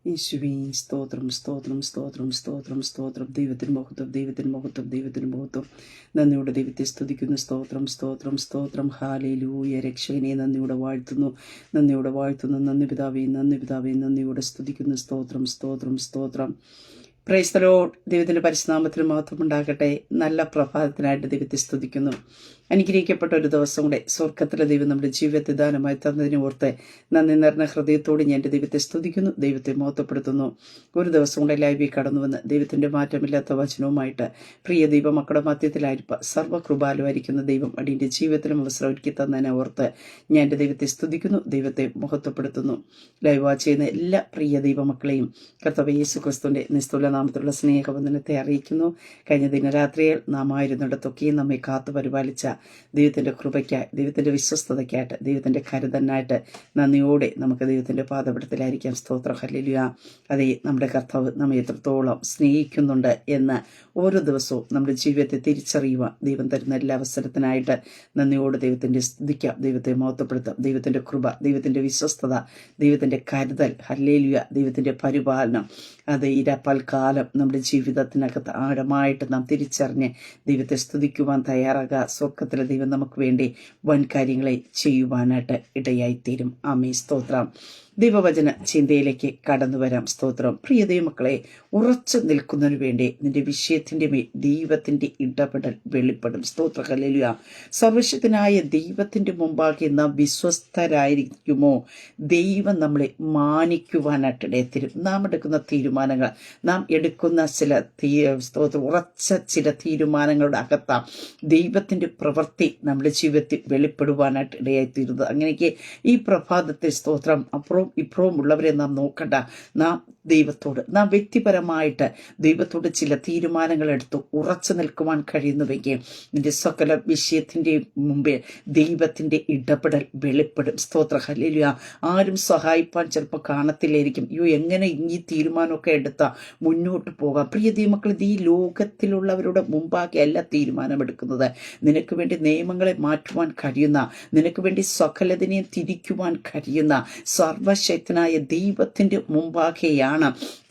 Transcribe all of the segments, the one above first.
യേശുവേ സ്തോത്രം സ്തോത്രം സ്തോത്രം സ്തോത്രം സ്തോത്രം. ദൈവത്തിന് മഹത്വം, ദൈവത്തിന് മഹത്വം, ദൈവത്തിന് മഹത്വം. നന്ദിയോടെ ദൈവത്തെ സ്തുതിക്കുന്നു. സ്തോത്രം സ്തോത്രം സ്തോത്രം. ഹാലേലൂയ. രക്ഷകനെ നന്ദിയോടെ വാഴ്ത്തുന്നു, നന്ദിയോടെ വാഴ്ത്തുന്നു. നന്ദി പിതാവേ, നന്ദി പിതാവേ, നന്ദിയോടെ സ്തുതിക്കുന്നു. സ്തോത്രം സ്തോത്രം സ്തോത്രം. Praise the Lord. ദൈവത്തിന്റെ പരിശുനാമത്തിന് മഹത്വം ഉണ്ടാകട്ടെ. നല്ല പ്രഭാതത്തിനായിട്ട് ദൈവത്തെ സ്തുതിക്കുന്നു. അനുഗ്രഹിക്കപ്പെട്ട ഒരു ദിവസം കൂടെ സ്വർഗത്തിലെ ദൈവം നമ്മുടെ ജീവിതത്തെ ദാനമായി തന്നതിനെ ഓർത്ത് നന്ദി നിറഞ്ഞ ഹൃദയത്തോട് ഞാൻ എൻ്റെ ദൈവത്തെ സ്തുതിക്കുന്നു, ദൈവത്തെ മഹത്വപ്പെടുത്തുന്നു. ഒരു ദിവസം കൂടെ ലൈവിൽ കടന്നു വന്ന് ദൈവത്തിന്റെ മാറ്റമില്ലാത്ത വചനവുമായിട്ട് പ്രിയ ദൈവ മക്കളുടെ മധ്യത്തിലായിരിക്കുക സർവ്വകൃപാലുമായിരിക്കുന്ന ദൈവം അടിയന്റെ ജീവിതത്തിലും അവസരം ഒരുക്കി തന്നതിനെ ഓർത്ത് ഞാൻ എൻ്റെ ദൈവത്തെ സ്തുതിക്കുന്നു, ദൈവത്തെ മഹത്വപ്പെടുത്തുന്നു. ലൈവ് വാച്ച് ചെയ്യുന്ന എല്ലാ പ്രിയ ദൈവമക്കളെയും കർത്താവ് യേശു ക്രിസ്തുവിന്റെ നിസ്തുല നാമത്തിലുള്ള സ്നേഹവന്ദനത്തെ അറിയിക്കുന്നു. കഴിഞ്ഞ ദിനരാത്രിയിൽ നാം ആയിരുന്നിടത്തൊക്കെയും നമ്മെ കാത്തു പരിപാലിച്ച ദൈവത്തിന്റെ കൃപയ്ക്കായി, ദൈവത്തിന്റെ വിശ്വസ്തതയ്ക്കായിട്ട്, ദൈവത്തിന്റെ കരുതനായിട്ട് നന്ദിയോടെ നമുക്ക് ദൈവത്തിന്റെ പാദപീഠത്തിലായിരിക്കാം. സ്തോത്രം. ഹല്ലേലൂയ. അതേ, നമ്മുടെ കർത്താവ് നമ്മെ എത്രത്തോളം സ്നേഹിക്കുന്നുണ്ട് എന്ന് ഓരോ ദിവസവും നമ്മുടെ ജീവിതത്തെ തിരിച്ചറിയുവാൻ ദൈവം തരുന്ന എല്ലാ അവസരത്തിനായിട്ട് നന്ദിയോടെ ദൈവത്തിന്റെ സ്തുതിക്കാം, ദൈവത്തെ മഹത്വപ്പെടുത്താം. ദൈവത്തിന്റെ കൃപ, ദൈവത്തിന്റെ വിശ്വസ്തത, ദൈവത്തിന്റെ കരുതൽ, ഹല്ലേലൂയ, ദൈവത്തിന്റെ പരിപാലനം, അത് ഇരപ്പൽക്കാലം നമ്മുടെ ജീവിതത്തിനകത്ത് ആഴമായിട്ട് നാം തിരിച്ചറിഞ്ഞ് ദൈവത്തെ സ്തുതിക്കുവാൻ തയ്യാറാകുക. സ്വർഗത്തിലെ ദൈവം നമുക്ക് വേണ്ടി വൻ കാര്യങ്ങളെ ചെയ്യുവാനായിട്ട് ഇടയായിത്തീരും. ആമേൻ. സ്തോത്രം. ദൈവവചന ചിന്തയിലേക്ക് കടന്നു വരാം. സ്തോത്രം. പ്രിയ ദൈവമക്കളെ, ഉറച്ചു നിൽക്കുന്നതിന് വേണ്ടി നിന്റെ വിഷയത്തിന്റെ മേൽ ദൈവത്തിന്റെ ഇടപെടൽ വെളിപ്പെടും. സ്തോത്ര. ഹല്ലേലൂയ. സർവശക്തനായ ദൈവത്തിന്റെ മുമ്പാകെ നാം വിശ്വസ്തരായിരിക്കുമോ ദൈവം നമ്മളെ മാനിക്കുവാനായിട്ട് ഇടയത്തരും. നാം എടുക്കുന്ന തീരുമാനങ്ങൾ, നാം എടുക്കുന്ന സ്തോത്രം ഉറച്ച ചില തീരുമാനങ്ങളുടെ അകത്താം ദൈവത്തിന്റെ പ്രവൃത്തി നമ്മുടെ ജീവിതത്തിൽ വെളിപ്പെടുവാനായിട്ട് ഇടയായിത്തീരുന്നത്. അങ്ങനെയൊക്കെ ഈ പ്രഭാതത്തെ സ്തോത്രം അപ്പുറവും ഇപ്പുറവും ഉള്ളവരെ നാം നോക്കണ്ട. നാം ദൈവത്തോട്, നാം വ്യക്തിപരമായിട്ട് ദൈവത്തോട് ചില തീരുമാനങ്ങൾ എടുത്ത് ഉറച്ചു നിൽക്കുവാൻ കഴിയുന്നുവെങ്കിൽ നിന്റെ സകല വിഷയത്തിന്റെ മുമ്പിൽ ദൈവത്തിന്റെ ഇടപെടൽ വെളിപ്പെടും. സ്തോത്ര. ഹല്ലേലൂയ. ആരും സഹായിപ്പാൻ ചിലപ്പോൾ കാണത്തില്ലായിരിക്കും. എങ്ങനെ ഈ തീരുമാനമൊക്കെ എടുത്താൽ മുന്നോട്ട് പോകാം. പ്രിയ ദൈവമക്കൾ, ഈ ലോകത്തിലുള്ളവരുടെ മുമ്പാകെ അല്ല തീരുമാനമെടുക്കുന്നത്. നിനക്ക് വേണ്ടി നിയമങ്ങളെ മാറ്റുവാൻ കഴിയുന്ന, നിനക്ക് വേണ്ടി സകലതിനെയും തിരിക്കുവാൻ കഴിയുന്ന സർവശക്തനായ ദൈവത്തിന്റെ മുമ്പാകെയാണ്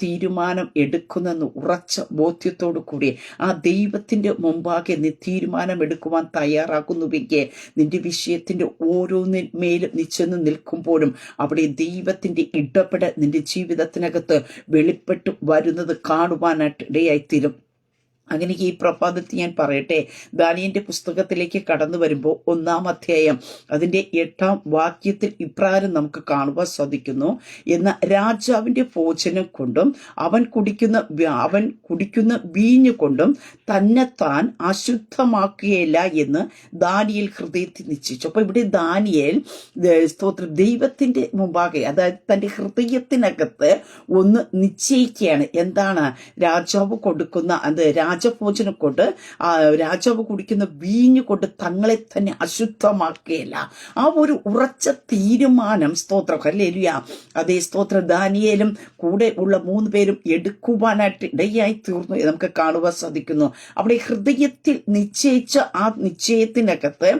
തീരുമാനം എടുക്കുന്നെന്ന് ഉറച്ച ബോധ്യത്തോടു കൂടി ആ ദൈവത്തിന്റെ മുമ്പാകെ നീ തീരുമാനം എടുക്കുവാൻ തയ്യാറാക്കുന്നുവെങ്കിൽ നിന്റെ വിഷയത്തിന്റെ ഓരോന്നിന്മേലും നീ ചെന്ന് നിൽക്കുമ്പോഴും അവിടെ ദൈവത്തിന്റെ ഇടപെടൽ നിന്റെ ജീവിതത്തിനകത്ത് വെളിപ്പെട്ടു വരുന്നത് കാണുവാനായിട്ട് ഇടയായിത്തീരും. അങ്ങനെ ഈ പ്രഭാതത്തിൽ ഞാൻ പറയട്ടെ, ദാനിയേലിന്റെ പുസ്തകത്തിലേക്ക് കടന്നു വരുമ്പോൾ 1-ാം അധ്യായം അതിന്റെ 8-ാം വാക്യത്തിൽ ഇപ്രകാരം നമുക്ക് കാണുവാൻ സാധിക്കുന്നു. എന്ന രാജാവിന്റെ ഭോജനം കൊണ്ടും അവൻ കുടിക്കുന്ന വീഞ്ഞു കൊണ്ടും തന്നെത്താൻ അശുദ്ധമാക്കുകയില്ല എന്ന് ദാനിയേൽ ഹൃദയത്തിൽ നിശ്ചയിച്ചു. അപ്പൊ ഇവിടെ ദാനിയേൽ സ്തോത്രം ദൈവത്തിന്റെ മുമ്പാകെ, അതായത് തന്റെ ഹൃദയത്തിനകത്ത് ഒന്ന് നിശ്ചയിക്കുകയാണ്. എന്താണ്? രാജാവ് കൊടുക്കുന്ന രാജഭോജനം കൊണ്ട്, രാജാവ് കുടിക്കുന്ന വീഞ്ഞു കൊണ്ട് തങ്ങളെ തന്നെ അശുദ്ധമാക്കുകയില്ല. ആ ഒരു ഉറച്ച തീരുമാനം, സ്തോത്രം. ഹല്ലേലൂയ. അതേ, സ്തോത്രം. ദാനിയേലും കൂടെ ഉള്ള 3 പേരും എടുക്കുവാനായിട്ട് ഇടയായി തീർന്നു നമുക്ക് കാണുവാൻ സാധിക്കുന്നു. അവിടെ ഹൃദയത്തിൽ നിശ്ചയിച്ച ആ നിശ്ചയത്തിനകത്ത്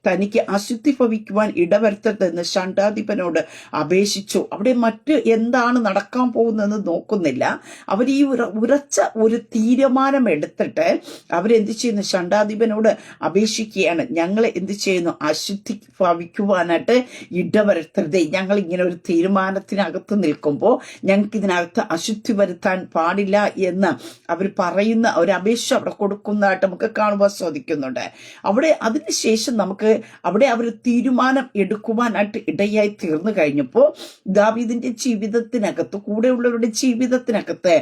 തനിക്ക് അശുദ്ധി ഭവിക്കുവാൻ ഇടവരുത്തരുതെന്ന് ഷണ്ഡാധിപനോട് അപേക്ഷിച്ചു. അവിടെ മറ്റ് എന്താണ് നടക്കാൻ പോകുന്നതെന്ന് നോക്കുന്നില്ല. അവർ ഈ ഉറച്ച ഒരു തീരുമാനം എടുത്തിട്ട് അവരെന്ത് ചെയ്യുന്നു? ഷണ്ഡാധിപനോട് അപേക്ഷിക്കുകയാണ്. ഞങ്ങളെ എന്ത് ചെയ്യുന്നു? അശുദ്ധി ഭവിക്കുവാനായിട്ട് ഇടവരുത്തരുതേ. ഞങ്ങൾ ഇങ്ങനെ ഒരു തീരുമാനത്തിനകത്ത് നിൽക്കുമ്പോൾ ഞങ്ങൾക്ക് ഇതിനകത്ത് അശുദ്ധി വരുത്താൻ പാടില്ല എന്ന് അവർ പറയുന്ന ഒരു അപേക്ഷ അവിടെ കൊടുക്കുന്നതായിട്ട് നമുക്ക് കാണുവാൻ സാധിക്കുന്നുണ്ട്. അവിടെ അതിനുശേഷം നമുക്ക് അവിടെ അവർ തീരുമാനം എടുക്കുവാനായിട്ട് ഇടയായി തീർന്നു കഴിഞ്ഞപ്പോൾ ദാവീദിന്റെ ജീവിതത്തിനകത്ത്, കൂടെയുള്ളവരുടെ ജീവിതത്തിനകത്ത്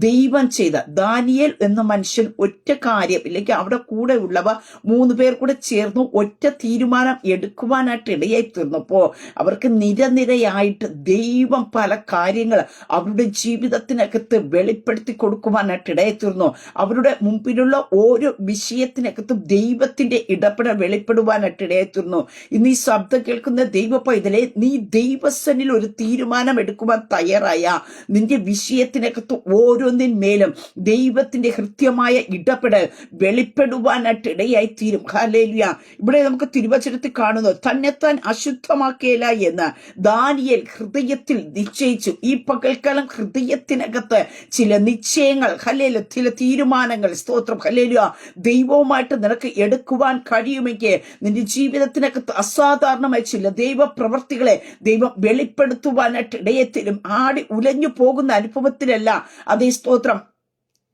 ദൈവം ചെയ്ത ദാനിയേൽ എന്ന മനുഷ്യൻ ഒറ്റ കാര്യം, ഇല്ലെങ്കിൽ അവിടെ കൂടെ ഉള്ളവ 3 പേർ കൂടെ ചേർന്ന് ഒറ്റ തീരുമാനം എടുക്കുവാനായിട്ട് ഇടയായി തീർന്നപ്പോ അവർക്ക് നിരനിരയായിട്ട് ദൈവം പല കാര്യങ്ങൾ അവരുടെ ജീവിതത്തിനകത്ത് വെളിപ്പെടുത്തി കൊടുക്കുവാനായിട്ട് ഇടയായി തീർന്നു. അവരുടെ മുമ്പിലുള്ള ഓരോ വിഷയത്തിനകത്തും ദൈവത്തിന്റെ ഇടപെടൽ വെളിപ്പെടുവാനായിട്ട് ഇടയായിത്തീർന്നു. ഇന്ന് ഈ ശബ്ദം കേൾക്കുന്ന ദൈവ പൈതലെ, നീ ദൈവസന്നിൽ ഒരു തീരുമാനം എടുക്കുവാൻ തയ്യാറായ നിന്റെ വിഷയത്തിനകത്ത് ഓരോന്നിന്മേലും ദൈവത്തിന്റെ കൃത്യമായ ദൈവികമായ ഇടപെടൽ വെളിപ്പെടുവാനായിട്ട് ഇടയായി തീരും. ഹല്ലേലൂയ. ഇവിടെ നമുക്ക് തിരുവചനത്തിൽ കാണുന്നു, തന്നെത്താൻ അശുദ്ധമാക്കിയില്ല എന്ന് ദാനിയേൽ ഹൃദയത്തിൽ നിശ്ചയിച്ചു. ഈ പകൽക്കാലം ഹൃദയത്തിനകത്ത് ചില നിശ്ചയങ്ങൾ, ഹല്ലേലൂയ, ചില തീരുമാനങ്ങൾ, സ്തോത്രം, ഹല്ലേലൂയ, ദൈവവുമായിട്ട് നിനക്ക് എടുക്കുവാൻ കഴിയുമെങ്കിൽ നിന്റെ ജീവിതത്തിനകത്ത് അസാധാരണമായ ചില ദൈവപ്രവർത്തികളെ ദൈവം വെളിപ്പെടുത്തുവാനായിട്ട് ഇടയത്തിലും ആടി ഉലഞ്ഞു പോകുന്ന അനുഭവത്തിലല്ല. അതേ സ്തോത്രം,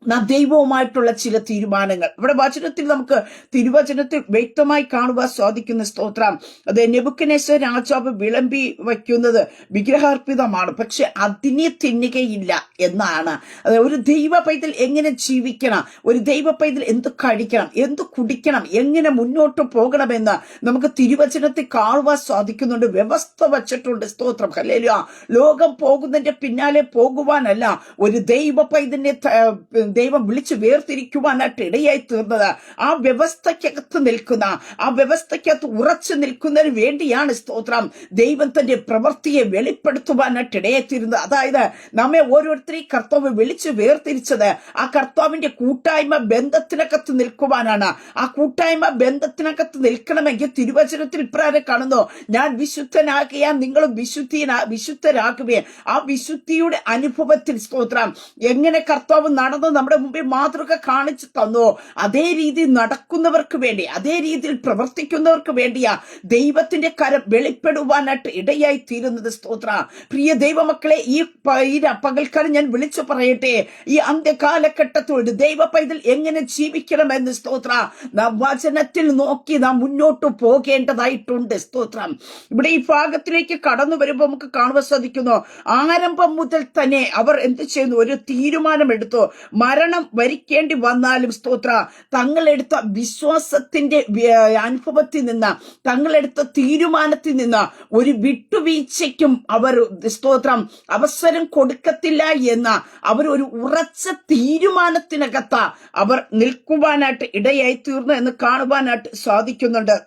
നാം ദൈവവുമായിട്ടുള്ള ചില തീരുമാനങ്ങൾ ഇവിടെ നമുക്ക് തിരുവചനത്തിൽ വ്യക്തമായി കാണുവാൻ സാധിക്കുന്ന സ്തോത്രം. അത് നെബൂഖദ്നേസർ രാജാവ് വിളമ്പി വയ്ക്കുന്നത് വിഗ്രഹാർപ്പിതമാണ്, പക്ഷെ അതിനെ തിന്നുകയില്ല എന്നാണ്. ഒരു ദൈവ പൈതൽ എങ്ങനെ ജീവിക്കണം, ഒരു ദൈവ പൈതൽ എന്ത് കഴിക്കണം, എന്ത് കുടിക്കണം, എങ്ങനെ മുന്നോട്ട് പോകണമെന്ന് നമുക്ക് തിരുവചനത്തിൽ കാണുവാൻ സാധിക്കുന്നുണ്ട്. വ്യവസ്ഥ വച്ചിട്ടുണ്ട്. സ്തോത്രം, ഹല്ലേലൂയ. ലോകം പോകുന്നതിന്റെ പിന്നാലെ പോകുവാനല്ല ഒരു ദൈവ പൈതലിനെ ദൈവം വിളിച്ച് വേർതിരിക്കുവാനായിട്ട് ഇടയായി തീർന്നത്. ആ വ്യവസ്ഥയ്ക്കകത്ത് നിൽക്കുന്ന, ആ വ്യവസ്ഥയ്ക്കകത്ത് ഉറച്ചു നിൽക്കുന്നതിന് വേണ്ടിയാണ് സ്തോത്രം ദൈവം തന്റെ പ്രവൃത്തിയെ വെളിപ്പെടുത്തുവാനായിട്ട് ഇടയായി തീരുന്നത്. അതായത് നമ്മെ ഓരോരുത്തരെയും കർത്താവ് വിളിച്ച് വേർതിരിച്ചത് ആ കർത്താവിന്റെ കൂട്ടായ്മ ബന്ധത്തിനകത്ത് നിൽക്കുവാനാണ്. ആ കൂട്ടായ്മ ബന്ധത്തിനകത്ത് നിൽക്കണമെങ്കിൽ തിരുവചനത്തിൽ ഇപ്രകാരം കാണുന്നു, ഞാൻ വിശുദ്ധനാകിയാൽ നിങ്ങളും വിശുദ്ധരാകുകയും. ആ വിശുദ്ധിയുടെ അനുഭവത്തിൽ സ്തോത്രം എങ്ങനെ കർത്താവ് നടന്നു നമ്മുടെ മുമ്പിൽ മാതൃക കാണിച്ചു തന്നു, അതേ രീതിയിൽ നടക്കുന്നവർക്ക് വേണ്ടി, അതേ രീതിയിൽ പ്രവർത്തിക്കുന്നവർക്ക് വേണ്ടിയാ ദൈവത്തിന്റെ കരം വെളിപ്പെടുവാനായിട്ട് ഇടയായി തീരുന്നത്. സ്തോത്ര, പ്രിയ ദൈവമക്കളെ, ഈ പകൽക്കാലം ഞാൻ വിളിച്ചു പറയട്ടെ, ഈ അന്ത്യകാലഘട്ടത്തോട് ദൈവ പൈതൽ എങ്ങനെ ജീവിക്കണമെന്ന് സ്തോത്ര നാം വചനത്തിൽ നോക്കി നാം മുന്നോട്ട് പോകേണ്ടതായിട്ടുണ്ട്. സ്തോത്രം, ഇവിടെ ഈ ഭാഗത്തിലേക്ക് കടന്നു വരുമ്പോൾ നമുക്ക് കാണുവാൻ സാധിക്കുന്നു, ആരംഭം മുതൽ തന്നെ അവർ എന്ത് ചെയ്യുന്നു, ഒരു തീരുമാനമെടുത്തു. മരണം വരിക്കേണ്ടി വന്നാലും സ്തോത്ര തങ്ങളെടുത്ത വിശ്വാസത്തിന്റെ അനുഭവത്തിൽ നിന്ന്, തങ്ങളെടുത്ത തീരുമാനത്തിൽ നിന്ന് ഒരു വിട്ടുവീഴ്ചയ്ക്കും അവർ സ്തോത്രം അവസരം കൊടുക്കത്തില്ല എന്ന അവർ ഒരു ഉറച്ച തീരുമാനത്തിനകത്ത് അവർ നിൽക്കുവാനായിട്ട് ഇടയായി തീർന്നു എന്ന് കാണുവാനായിട്ട് സാധിക്കുന്നുണ്ട്.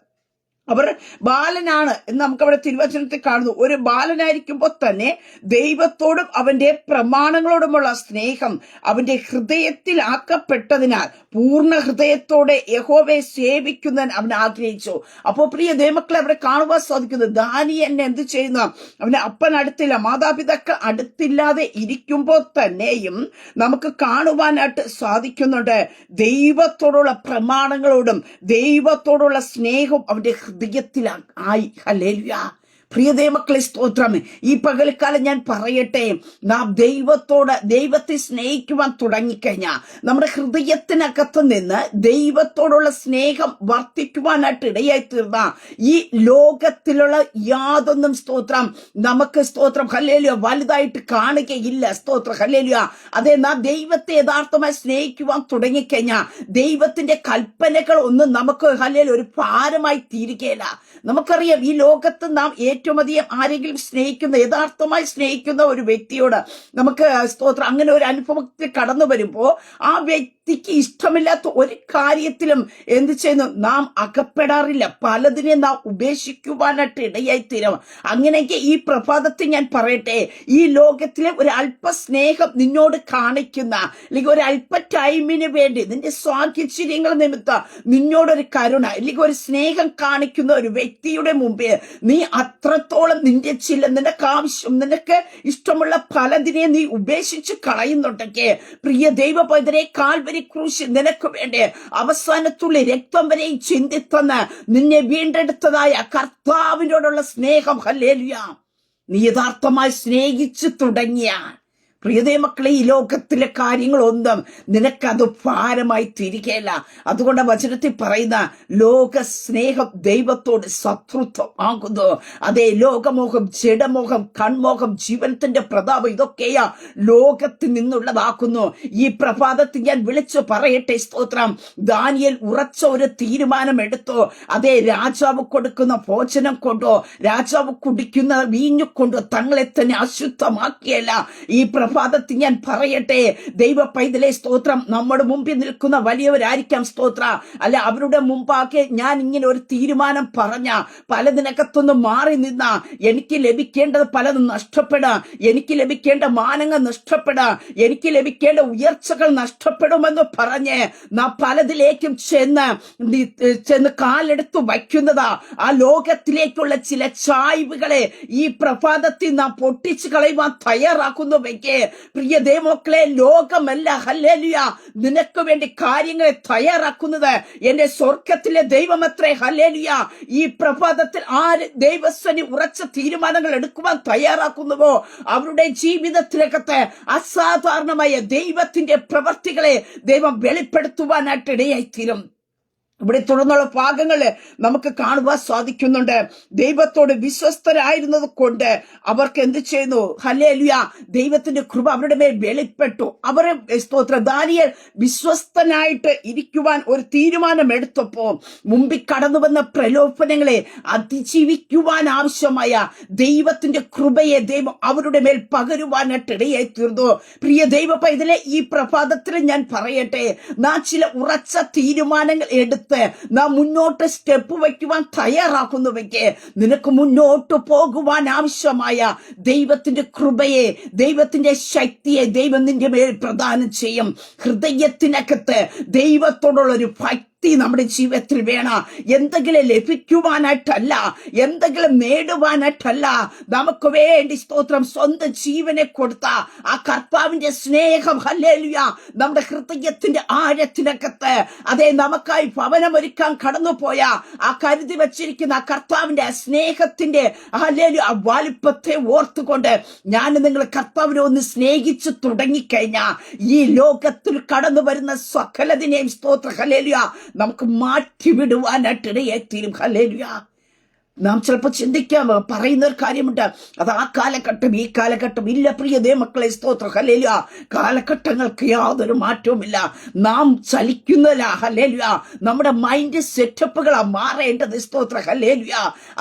അവർ ബാലനാണ് എന്ന് നമുക്കവിടെ തിരുവചനത്തിൽ കാണുന്നു. ഒരു ബാലനായിരിക്കുമ്പോൾ തന്നെ ദൈവത്തോടും അവന്റെ പ്രമാണങ്ങളോടുമുള്ള സ്നേഹം അവന്റെ ഹൃദയത്തിൽ ആക്കപ്പെട്ടതിനാൽ പൂർണ്ണ ഹൃദയത്തോടെ യഹോവയെ സേവിക്കുന്നതിന് അവൻ ആഗ്രഹിച്ചു. അപ്പോൾ പ്രിയ ദൈവമക്കളെ അവിടെ കാണുവാൻ സാധിക്കുന്നത്, ദാനിയേലിനെ എന്ത് ചെയ്യുന്നു, അവന്റെ അപ്പൻ അടുത്തില്ല, മാതാപിതാക്കൾ അടുത്തില്ലാതെ ഇരിക്കുമ്പോൾ തന്നെയും നമുക്ക് കാണുവാനായിട്ട് സാധിക്കുന്നുണ്ട് ദൈവത്തോടുള്ള പ്രമാണങ്ങളോടും ദൈവത്തോടുള്ള സ്നേഹവും അവന്റെ ഹൃദയത്തിലായി. ഹല്ലേലൂയ. പ്രിയ ദൈവമക്കളെ, സ്തോത്രം, ഈ പകൽക്കാലം ഞാൻ പറയട്ടെ, നാം ദൈവത്തെ സ്നേഹിക്കുവാൻ തുടങ്ങിക്കഴിഞ്ഞാൽ നമ്മുടെ ഹൃദയത്തിനകത്ത് നിന്ന് ദൈവത്തോടുള്ള സ്നേഹം വർദ്ധിക്കുവാനായിട്ട് ഇടയായി തീർന്ന ഈ ലോകത്തിലുള്ള യാതൊന്നും സ്തോത്രം നമുക്ക് സ്തോത്രം ഹല്ലേലൂയ വലുതായിട്ട് കാണുകയില്ല. സ്തോത്രം, ഹല്ലേലൂയ. അതെ, നാം ദൈവത്തെ യഥാർത്ഥമായി സ്നേഹിക്കുവാൻ തുടങ്ങിക്കഴിഞ്ഞാൽ ദൈവത്തിന്റെ കൽപ്പനകൾ ഒന്നും നമുക്ക് ഹല്ലേലൂയ ഒരു ഭാരമായി തീരുകയില്ല. നമുക്കറിയാം, ഈ ലോകത്ത് നാം ഏറ്റവും അധികം ആരെങ്കിലും സ്നേഹിക്കുന്ന, യഥാർത്ഥമായി സ്നേഹിക്കുന്ന ഒരു വ്യക്തിയോട് നമുക്ക് സ്തോത്രം അങ്ങനെ ഒരു അനുഭവത്തിൽ കടന്നു വരുമ്പോ ആ വ്യക്തിക്ക് ഇഷ്ടമില്ലാത്ത ഒരു കാര്യത്തിലും എന്ത് ചെയ്യുന്നു, നാം അകപ്പെടാറില്ല. പലതിനെ നാം ഉപേക്ഷിക്കുവാനായിട്ട് ഇടയായി തീരും. അങ്ങനെയെങ്കിൽ ഈ പ്രഭാതത്തിൽ ഞാൻ പറയട്ടെ, ഈ ലോകത്തിലെ ഒരു അല്പ സ്നേഹം നിന്നോട് കാണിക്കുന്ന, അല്ലെങ്കിൽ ഒരു അല്പ ടൈമിന് വേണ്ടി നിന്റെ സ്വാതന്ത്ര്യങ്ങൾ നിമിത്തം നിന്നോടൊരു കരുണ അല്ലെങ്കിൽ ഒരു സ്നേഹം കാണിക്കുന്ന ഒരു വ്യക്തിയുടെ മുമ്പിൽ നീ അത്രത്തോളം നിനക്ക് ആവശ്യം, നിനക്ക് ഇഷ്ടമുള്ള പലതിനെ നീ ഉപേക്ഷിച്ച് കളയുന്നുണ്ടെങ്കിൽ, പ്രിയ ദൈവ പൈതലെ, കാൽവരി ക്രൂശിൽ നിനക്ക് വേണ്ടി അവസാനത്തുള്ള രക്തം വരെയും ചിന്തിത്തന്ന് നിന്നെ വീണ്ടെടുത്തതായ കർത്താവിനോടുള്ള സ്നേഹം, ഹല്ലേലൂയ, നീ യഥാർത്ഥമായി സ്നേഹിച്ചു തുടങ്ങിയ പ്രിയതേ മക്കളെ, ഈ ലോകത്തിലെ കാര്യങ്ങളൊന്നും നിനക്കത് ഭാരമായി തിരികെയല്ല. അതുകൊണ്ട് വചനത്തിൽ പറയുന്ന ലോക സ്നേഹം ദൈവത്തോട് ശത്രുത്വം ആകുന്നു. അതേ, ലോകമോഹം, ജഡമോഹം, കൺമോഹം, ജീവനത്തിന്റെ പ്രതാപം, ഇതൊക്കെയാ ലോകത്തിൽ നിന്നുള്ളതാക്കുന്നു. ഈ പ്രഭാതത്തിൽ ഞാൻ വിളിച്ചു പറയട്ടെ, സ്തോത്രം, ദാനിയേൽ ഉറച്ച ഒരു തീരുമാനം എടുത്തു. അതേ, രാജാവ് കൊടുക്കുന്ന ഭോജനം കൊണ്ടോ രാജാവ് കുടിക്കുന്ന വീഞ്ഞു കൊണ്ടോ തങ്ങളെ തന്നെ അശുദ്ധമാക്കിയല്ല. ഈ പ്രഭാതത്തിൽ ഞാൻ പറയട്ടെ, ദൈവ പൈതലെ സ്തോത്രം, നമ്മുടെ മുമ്പിൽ നിൽക്കുന്ന വലിയവരായിരിക്കാം സ്തോത്ര, അല്ല അവരുടെ മുമ്പാകെ ഞാൻ ഇങ്ങനെ ഒരു തീരുമാനം പറഞ്ഞ, പലതിനകത്തൊന്ന് മാറി നിന്ന, എനിക്ക് ലഭിക്കേണ്ടത് പലതും നഷ്ടപ്പെടുക, എനിക്ക് ലഭിക്കേണ്ട മാനങ്ങൾ നഷ്ടപ്പെടുക, എനിക്ക് ലഭിക്കേണ്ട ഉയർച്ചകൾ നഷ്ടപ്പെടുമെന്ന് പറഞ്ഞ് നാം പലതിലേക്കും ചെന്ന് കാലെടുത്ത് വയ്ക്കുന്നതാ. ആ ലോകത്തിലേക്കുള്ള ചില ചായ്വുകളെ ഈ പ്രഭാതത്തിൽ നാം പൊട്ടിച്ചു കളയുവാൻ തയ്യാറാക്കുന്നുവെങ്കിൽ, പ്രിയ ദൈവമക്കളെ, ലോകമല്ല ഹല്ലേലൂയ നിനക്ക് വേണ്ടി കാര്യങ്ങളെ തയ്യാറാക്കുന്നത് എന്റെ സ്വർഗത്തിലെ ദൈവമത്രേ. ഹല്ലേലൂയ. ഈ പ്രഭാതത്തിൽ ആര് ദൈവസ്വനി ഉറച്ച തീരുമാനങ്ങൾ എടുക്കുവാൻ തയ്യാറാക്കുന്നുവോ അവരുടെ ജീവിതത്തിനകത്ത് അസാധാരണമായ ദൈവത്തിന്റെ പ്രവർത്തികളെ ദൈവം വെളിപ്പെടുത്തുവാനായിട്ട് ഇടയായിത്തീരും. ഇവിടെ തുടർന്നുള്ള ഭാഗങ്ങള് നമുക്ക് കാണുവാൻ സാധിക്കുന്നുണ്ട്. ദൈവത്തോട് വിശ്വസ്തരായിരുന്നത് കൊണ്ട് അവർക്ക് എന്ത് ചെയ്യുന്നു? ഹല്ലേലൂയ, ദൈവത്തിന്റെ കൃപ അവരുടെ മേൽ വെളിപ്പെട്ടു. അവരെ സ്തോത്രം, ദാനിയേൽ വിശ്വസ്തനായിട്ട് ഇരിക്കുവാൻ ഒരു തീരുമാനം എടുത്തപ്പോ മുമ്പിൽ കടന്നു വന്ന പ്രലോഭനങ്ങളെ അതിജീവിക്കുവാൻ ആവശ്യമായ ദൈവത്തിന്റെ കൃപയെ ദൈവം അവരുടെ മേൽ പകരുവാനായിട്ട് ഇടയായി തീർന്നു. പ്രിയ ദൈവ പൈതലെ, ഈ പ്രഭാതത്തിൽ ഞാൻ പറയട്ടെ, നാം ചില ഉറച്ച തീരുമാനങ്ങൾ എടുത്ത് നാം മുന്നോട്ട് സ്റ്റെപ്പ് വയ്ക്കുവാൻ തയ്യാറാക്കുന്നുവെങ്കിൽ നിനക്ക് മുന്നോട്ട് പോകുവാൻ ആവശ്യമായ ദൈവത്തിന്റെ കൃപയെ, ദൈവത്തിന്റെ ശക്തിയെ ദൈവം നിന്റെ മേൽ പ്രദാനം ചെയ്യും. ഹൃദയത്തിനകത്ത് ദൈവത്തോടുള്ളൊരു ഭക്തി നമ്മുടെ ജീവിതത്തിൽ വേണം. എന്തെങ്കിലും ലഭിക്കുവാനായിട്ടല്ല, എന്തെങ്കിലും നേടുവാനായിട്ടല്ല, നമുക്ക് വേണ്ടി സ്തോത്രം സ്വന്തം ജീവനെ കൊടുത്ത ആ കർത്താവിന്റെ സ്നേഹം, ഹല്ലേലൂയ, നമ്മുടെ ഹൃദയത്തിന്റെ ആഴത്തിനകത്ത്, അതേ നമുക്കായി ഭവനമൊരുക്കാൻ കടന്നുപോയ ആ കരുതി വച്ചിരിക്കുന്ന ആ കർത്താവിന്റെ ആ സ്നേഹത്തിന്റെ ഹല്ലേലൂയ ആ വലിപ്പത്തെ ഓർത്തുകൊണ്ട് ഞാൻ നിങ്ങൾ കർത്താവിനെ ഒന്ന് സ്നേഹിച്ചു തുടങ്ങിക്കഴിഞ്ഞാൽ ഈ ലോകത്തിൽ കടന്നു വരുന്ന സകലതിനെയും സ്തോത്ര ഹല്ലേലൂയ നമുക്ക് മാറ്റിവിടുവാനായിട്ട് ഇടയായിത്തീരും. ഹല്ലേലൂയ. നാം ചിലപ്പോൾ ചിന്തിക്കാൻ പറയുന്ന ഒരു കാര്യമുണ്ട്, അത് ആ കാലഘട്ടം ഈ കാലഘട്ടം ഇല്ല. പ്രിയ ദൈവമക്കളെ സ്തോത്രം, ഹല്ലേലൂയ, കാലഘട്ടങ്ങൾക്ക് യാതൊരു മാറ്റവുമില്ല. നാം ചലിക്കുന്നില്ല. ഹല്ലേലൂയ. നമ്മുടെ മൈൻഡ് സെറ്റപ്പുകളാ മാറേണ്ടത്. സ്തോത്രം, ഹല്ലേലൂയ.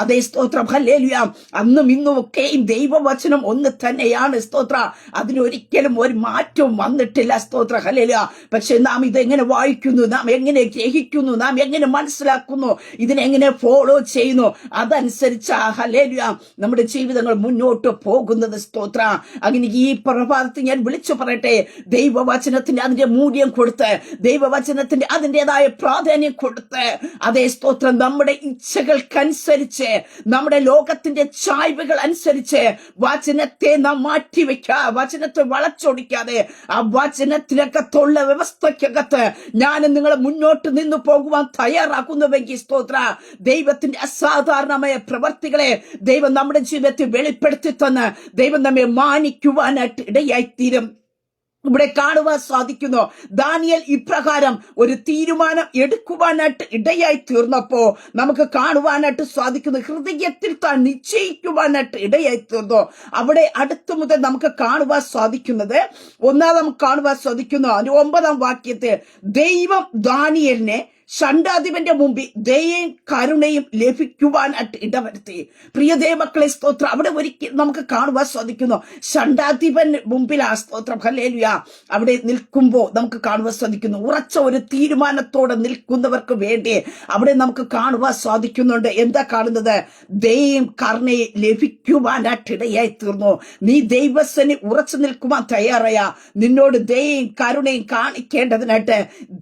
അതേ സ്തോത്രം, ഹല്ലേലൂയ. അന്നും ഇന്നും ഒക്കെയും ദൈവവചനം ഒന്ന് തന്നെയാണ്. സ്തോത്ര, അതിനൊരിക്കലും ഒരു മാറ്റവും വന്നിട്ടില്ല. സ്തോത്രം, ഹല്ലേലൂയ. പക്ഷെ നാം ഇതെങ്ങനെ വായിക്കുന്നു, നാം എങ്ങനെ ഗ്രഹിക്കുന്നു, നാം എങ്ങനെ മനസ്സിലാക്കുന്നു, ഇതിനെങ്ങനെ ഫോളോ ചെയ്യുന്നു, അതനുസരിച്ച് ഹല്ലേലൂയ നമ്മുടെ ജീവിതങ്ങൾ മുന്നോട്ട് പോകുന്നത്. സ്തോത്ര. അങ്ങനെ ഈ പ്രഭാതത്തിൽ ഞാൻ വിളിച്ചു പറയട്ടെ, ദൈവവചനത്തിന്റെ അതിന്റെ മൂല്യം കൊടുത്ത്, ദൈവവചനത്തിന്റെ അതിൻ്റെതായ പ്രാധാന്യം കൊടുത്ത്, അതേ സ്തോത്രം, നമ്മുടെ ഇച്ഛകൾക്കനുസരിച്ച്, നമ്മുടെ ലോകത്തിന്റെ ചായ്വുകൾ അനുസരിച്ച് വചനത്തെ നാം മാറ്റിവെക്കുക, വചനത്തെ വളച്ചൊടിക്കാതെ ആ വചനത്തിനകത്തുള്ള വ്യവസ്ഥക്കകത്ത് ഞാൻ നിങ്ങൾ മുന്നോട്ട് നിന്ന് പോകുവാൻ തയ്യാറാക്കുന്നുവെങ്കിൽ സ്തോത്ര, ദൈവത്തിന്റെ അസാധാരണമായ പ്രവർത്തികളെ ദൈവം നമ്മുടെ ജീവിതത്തിൽ വെളിപ്പെടുത്തി തന്ന് ദൈവം നമ്മെ മാനിക്കുവാനായിട്ട് ഇടയായിത്തീരും. ഇവിടെ കാണുവാൻ സാധിക്കുന്നു, ദാനിയേൽ ഇപ്രകാരം ഒരു തീരുമാനം എടുക്കുവാനായിട്ട് ഇടയായി തീർന്നപ്പോ നമുക്ക് കാണുവാനായിട്ട് സാധിക്കുന്നു, ഹൃദയത്തിൽ താൻ നിശ്ചയിക്കുവാനായിട്ട് ഇടയായി തീർന്നു. അവിടെ അടുത്തു മുതൽ നമുക്ക് കാണുവാൻ സാധിക്കുന്നത്, നമുക്ക് കാണുവാൻ സാധിക്കുന്നു 9-ാം വാക്യത്തിൽ, ദൈവം ദാനിയേലിനെ ഷണ്ഡാധിപന്റെ മുമ്പിൽ ദയയും കരുണയും ലഭിക്കുവാനായിട്ട് ഇടവരുത്തി. പ്രിയ ദൈവമക്കളെ സ്തോത്രം, അവിടെ ഒരിക്കൽ നമുക്ക് കാണുവാൻ സാധിക്കുന്നു, ഷണ്ഡാധിപൻ മുമ്പിലാ സ്തോത്രം ഹല്ലേലൂയ അവിടെ നിൽക്കുമ്പോൾ നമുക്ക് കാണുവാൻ സാധിക്കുന്നു, ഉറച്ച ഒരു തീരുമാനത്തോടെ നിൽക്കുന്നവർക്ക് വേണ്ടി അവിടെ നമുക്ക് കാണുവാൻ സാധിക്കുന്നുണ്ട്. എന്താ കാണുന്നത്? ദയയും കരുണയും ലഭിക്കുവാനായിട്ട് ഇടയായി തീർന്നു. നീ ദൈവസനെ ഉറച്ചു നിൽക്കുവാൻ തയ്യാറായ നിന്നോട് ദയയും കരുണയും കാണിക്കേണ്ടതിനായിട്ട്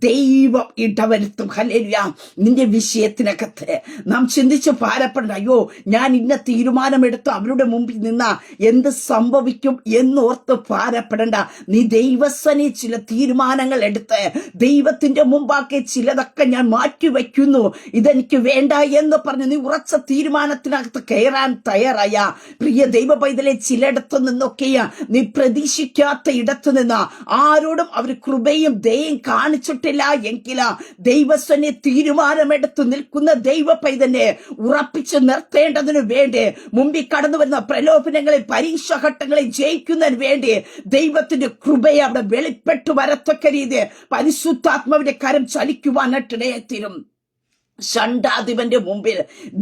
ദൈവം ഇടവരുത്തും. ഹല്ലേലൂയ. നിന്റെ വിഷയത്തിനകത്ത് നാം ചിന്തിച്ച് ഭാരപ്പെടണ്ട, അയ്യോ ഞാൻ ഇന്ന തീരുമാനമെടുത്ത് അവരുടെ മുമ്പിൽ നിന്ന എന്ത് സംഭവിക്കും എന്നോർത്ത് ഭാരപ്പെടണ്ട. നീ ദൈവസനെ ചില തീരുമാനങ്ങൾ എടുത്ത് ദൈവത്തിന്റെ മുമ്പാക്കി ചിലതൊക്കെ ഞാൻ മാറ്റിവെക്കുന്നു, ഇതെനിക്ക് വേണ്ട എന്ന് പറഞ്ഞ് നീ ഉറച്ച തീരുമാനത്തിനകത്ത് കയറാൻ തയ്യാറായ പ്രിയ ദൈവ പൈതലെ, ചിലയിടത്തു നിന്നൊക്കെയാ നീ പ്രതീക്ഷിക്കാത്ത ഇടത്തു നിന്ന് ആരോടും അവർ കൃപയും ദയയും കാണിച്ചിട്ടില്ല എങ്കിലാ ദൈവസ്വനെ തീരുമാനമെടുത്ത് നിൽക്കുന്ന ദൈവ പൈതനെ ഉറപ്പിച്ച് നിർത്തേണ്ടതിനു വേണ്ടി, മുമ്പിൽ കടന്നു വരുന്ന പ്രലോഭനങ്ങളെ പരീക്ഷാഘട്ടങ്ങളെ ജയിക്കുന്നതിന് വേണ്ടി ദൈവത്തിന്റെ കൃപയെ അവിടെ വെളിപ്പെട്ടു വരത്തക്ക രീതി പരിശുദ്ധാത്മാവിന്റെ കരം ചലിക്കുവാനായിട്ടിടയെത്തിരും. ഷണ്ടാധിപന്റെ മുമ്പിൽ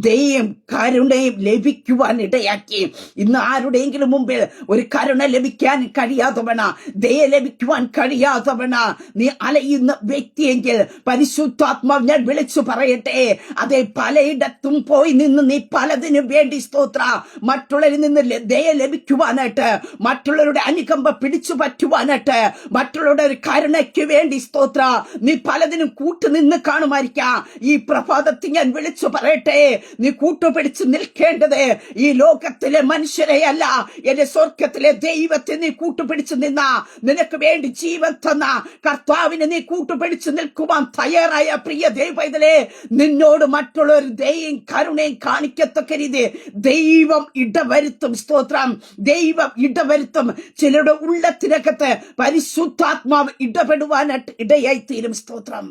ദയയും കരുണയും ലഭിക്കുവാൻ ഇടയാക്കി. ഇന്ന് ആരുടെയെങ്കിലും മുമ്പിൽ ഒരു കരുണ ലഭിക്കാൻ കഴിയാത്തവണ, ദയ ലഭിക്കുവാൻ കഴിയാത്തവണ നീ അലയുന്ന വ്യക്തിയെങ്കിൽ പരിശുദ്ധാത്മാവ് ഞാൻ വിളിച്ചു പറയട്ടെ, അതേ പലയിടത്തും പോയി നിന്ന് നീ പലതിനു വേണ്ടി സ്തോത്ര മറ്റുള്ളവരിൽ നിന്ന് ദയ ലഭിക്കുവാനായിട്ട്, മറ്റുള്ളവരുടെ അനുകമ്പ പിടിച്ചു പറ്റുവാനായിട്ട്, മറ്റുള്ളവരുടെ ഒരു കരുണയ്ക്ക് വേണ്ടി സ്തോത്ര നീ പലതിനും കൂട്ടുനിന്ന് കാണുമായിരിക്കാം. ഈ പ്രഭാതത്തിൽ ഞാൻ വിളിച്ചു പറയട്ടെ, നീ കൂട്ടുപിടിച്ച് നിൽക്കേണ്ടത് ഈ ലോകത്തിലെ മനുഷ്യരെയല്ല, എന്റെ സ്വർഗത്തിലെ ദൈവത്തെ നീ കൂട്ടുപിടിച്ച് നിന്ന, നിനക്ക് വേണ്ടി ജീവൻ തന്ന കർത്താവിനെ നീ കൂട്ടുപിടിച്ച് നിൽക്കുവാൻ തയ്യാറായ പ്രിയ ദൈവത്തിലെ നിന്നോട് മറ്റുള്ളവർ ദയയും കരുണയും കാണിക്കത്തക്ക രീതി ദൈവം ഇടവരുത്തും. സ്തോത്രം, ദൈവം ഇടവരുത്തും. ചിലരുടെ ഉള്ളത്തിനകത്ത് പരിശുദ്ധാത്മാവ് ഇടപെടുവാനായിട്ട് ഇടയായി തീരും. സ്തോത്രം.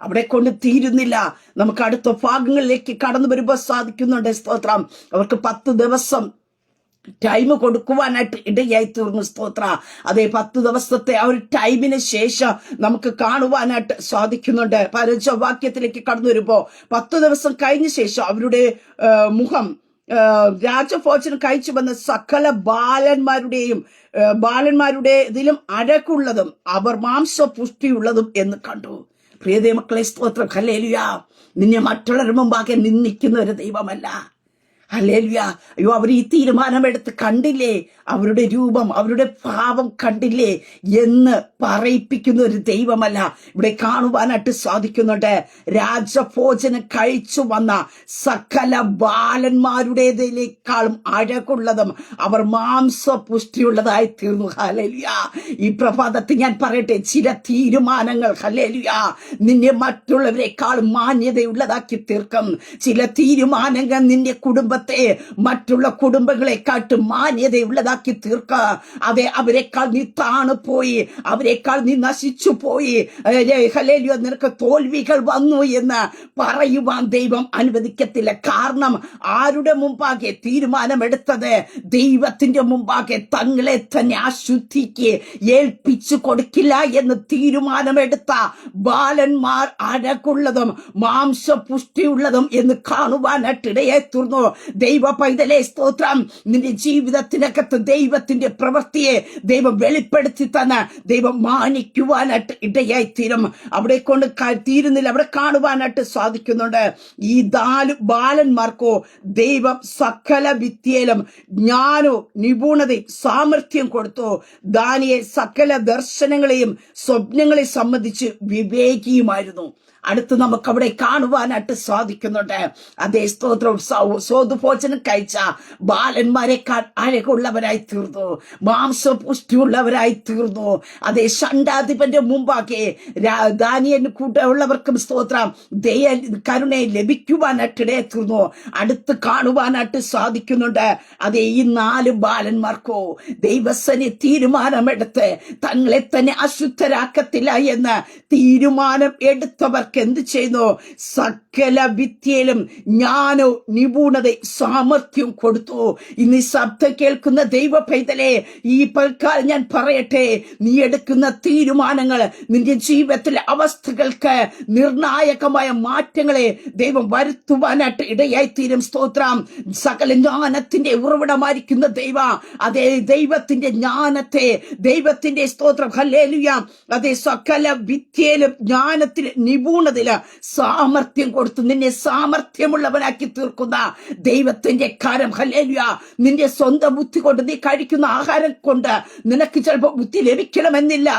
അവിടെ കൊണ്ട് തീരുന്നില്ല, നമുക്ക് അടുത്ത ഭാഗങ്ങളിലേക്ക് കടന്നു വരുമ്പോൾ സാധിക്കുന്നുണ്ട്. സ്തോത്രം. അവർക്ക് 10 ദിവസം ടൈം കൊടുക്കുവാനായിട്ട് ഇടയായി തീർന്നു. സ്തോത്ര. അതേ 10 ദിവസത്തെ ആ ഒരു ടൈമിന് ശേഷം നമുക്ക് കാണുവാനായിട്ട് സാധിക്കുന്നുണ്ട്. 15 വാക്യത്തിലേക്ക് കടന്നു വരുമ്പോ 10 ദിവസം കഴിഞ്ഞ ശേഷം അവരുടെ മുഖം രാജഭോജനം കഴിച്ചു വന്ന സകല ബാലന്മാരുടെ ഇതിലും അഴകുള്ളതും അവർ മാംസപുഷ്ടിയുള്ളതും എന്ന് കണ്ടു. പ്രിയ മക്കളെ, സ്തോത്രം. ഹല്ലേലൂയ. നിന്നെ മറ്റുള്ളവരുടെ മുമ്പാകെ നിന്ദിക്കുന്ന ഒരു ദൈവമല്ല. ഹല്ലേലൂയ. അയ്യോ, അവർ ഈ തീരുമാനമെടുത്ത് കണ്ടില്ലേ, അവരുടെ രൂപം, അവരുടെ ഭാവം കണ്ടില്ലേ എന്ന് പറയിപ്പിക്കുന്ന ഒരു ദൈവമല്ല ഇവിടെ കാണുവാനായിട്ട് സാധിക്കുന്നുണ്ട്. രാജഭോജനം കഴിച്ചു വന്ന സകല ബാലന്മാരുടേതിനേക്കാളും അഴകുള്ളതും അവർ മാംസപുഷ്ടിയുള്ളതായി തീർന്നു. ഹല്ലേലൂയ. ഈ പ്രഭാതത്തിൽ ഞാൻ പറയട്ടെ, ചില തീരുമാനങ്ങൾ ഹല്ലേലൂയ നിന്നെ മറ്റുള്ളവരെക്കാളും മാന്യതയുള്ളതാക്കി തീർക്കും. ചില തീരുമാനങ്ങൾ നിന്റെ കുടുംബത്തെ മറ്റുള്ള കുടുംബങ്ങളെക്കാട്ടും മാന്യതയുള്ളതാക്കി തീർക്കുക. അതെ, അവരെക്കാൾ നീ താണു പോയി, അവരെക്കാൾ നീ നശിച്ചു പോയി, ഹല്ലേലൂയ നിനക്ക് തോൽവികൾ വന്നു എന്ന് പറയുവാൻ ദൈവം അനുവദിക്കത്തില്ല. കാരണം ആരുടെ മുമ്പാകെ തീരുമാനമെടുത്തത്? ദൈവത്തിന്റെ മുമ്പാകെ തങ്ങളെ തന്നെ അശുദ്ധിക്ക് ഏൽപ്പിച്ചു കൊടുക്കില്ല എന്ന് തീരുമാനമെടുത്ത ബാലന്മാർ അഴകുള്ളതും മാംസപുഷ്ടിയുള്ളതും എന്ന് കാണുവാനായിട്ട് ഇടയായി തീർന്നു. ദൈവ പൈതലേ, സ്തോത്രം. നിന്റെ ജീവിതത്തിനകത്ത് ദൈവത്തിന്റെ പ്രവൃത്തിയെ ദൈവം വെളിപ്പെടുത്തി തന്ന ദൈവം മാനിക്കുവാനായിട്ട് ഇടയായി തീരും. അവിടെ കൊണ്ട് തീരുന്നില്ല, അവിടെ കാണുവാനായിട്ട് സാധിക്കുന്നുണ്ട്. ഈ 4 ബാലന്മാർക്കോ ദൈവം സകല വിദ്യയിലും ജ്ഞാനവും നിപുണതയും സാമർഥ്യം കൊടുത്തു. ദാനിയേൽ സകല ദർശനങ്ങളെയും സ്വപ്നങ്ങളെ സംബന്ധിച്ച് വിവേകിയുമായിരുന്നു. അടുത്ത് നമുക്ക് അവിടെ കാണുവാനായിട്ട് സാധിക്കുന്നുണ്ട്. അതേ, സ്തോത്രം. സ്വാദുഭോജനം കഴിച്ച ബാലന്മാരെക്കാൾ അഴകുള്ളവരായി തീർന്നു, മാംസപുഷ്ടിയുള്ളവരായി തീർന്നു. അതേ, ഷണ്ടാധിപന്റെ മുമ്പാകെ ദാനിയേലിന് കൂടെയുള്ളവർക്കും സ്തോത്രം ദയ കരുണയെ ലഭിക്കുവാനായിട്ട് ഇടയായി തീർന്നു. അടുത്ത് കാണുവാനായിട്ട് സാധിക്കുന്നുണ്ട്. അതേ, ഈ 4 ബാലന്മാർക്കോ ദൈവസനെ തീരുമാനമെടുത്ത് തങ്ങളെ തന്നെ അശുദ്ധരാക്കത്തില്ല എന്ന് തീരുമാനം എടുത്തവർക്ക് എന്ത് ചെയ്യുന്നു? സകല വിദ്യയിലും ജ്ഞാനവും നിപുണതയും സാമർഥ്യം കൊടുത്തു. ഇന്ന് ശബ്ദം കേൾക്കുന്ന ദൈവ പൈതലേ, ഈ പ്രകാരം ഞാൻ പറയട്ടെ, നീ എടുക്കുന്ന തീരുമാനങ്ങൾ നിന്റെ ജീവിതത്തിലെ അവസ്ഥകൾക്ക് നിർണായകമായ മാറ്റങ്ങളെ ദൈവം വരുത്തുവാനായിട്ട് ഇടയായി തീരും. സ്തോത്രം. സകല ജ്ഞാനത്തിന്റെ ഉറവിടമായിരിക്കുന്ന ദൈവ, അതേ ദൈവത്തിന്റെ ജ്ഞാനത്തെ, ദൈവത്തിന്റെ സ്തോത്രം ഹല്ലേലൂയ, അതേ സകല വിദ്യയിലും ജ്ഞാനത്തിലും നിപുണതയില് സാമർഥ്യം കൊടുത്തു നിന്നെ സാമർഥ്യമുള്ളവനാക്കി തീർക്കുന്ന ദൈവത്തിന്റെ കാര്യം. ഹല്ലേലൂയ. നിന്റെ സ്വന്തം ബുദ്ധി കൊണ്ട് നീ കഴിക്കുന്ന ആഹാരം കൊണ്ട് നിനക്ക് ചിലപ്പോൾ ബുദ്ധി ലഭിക്കണമെന്നില്ല,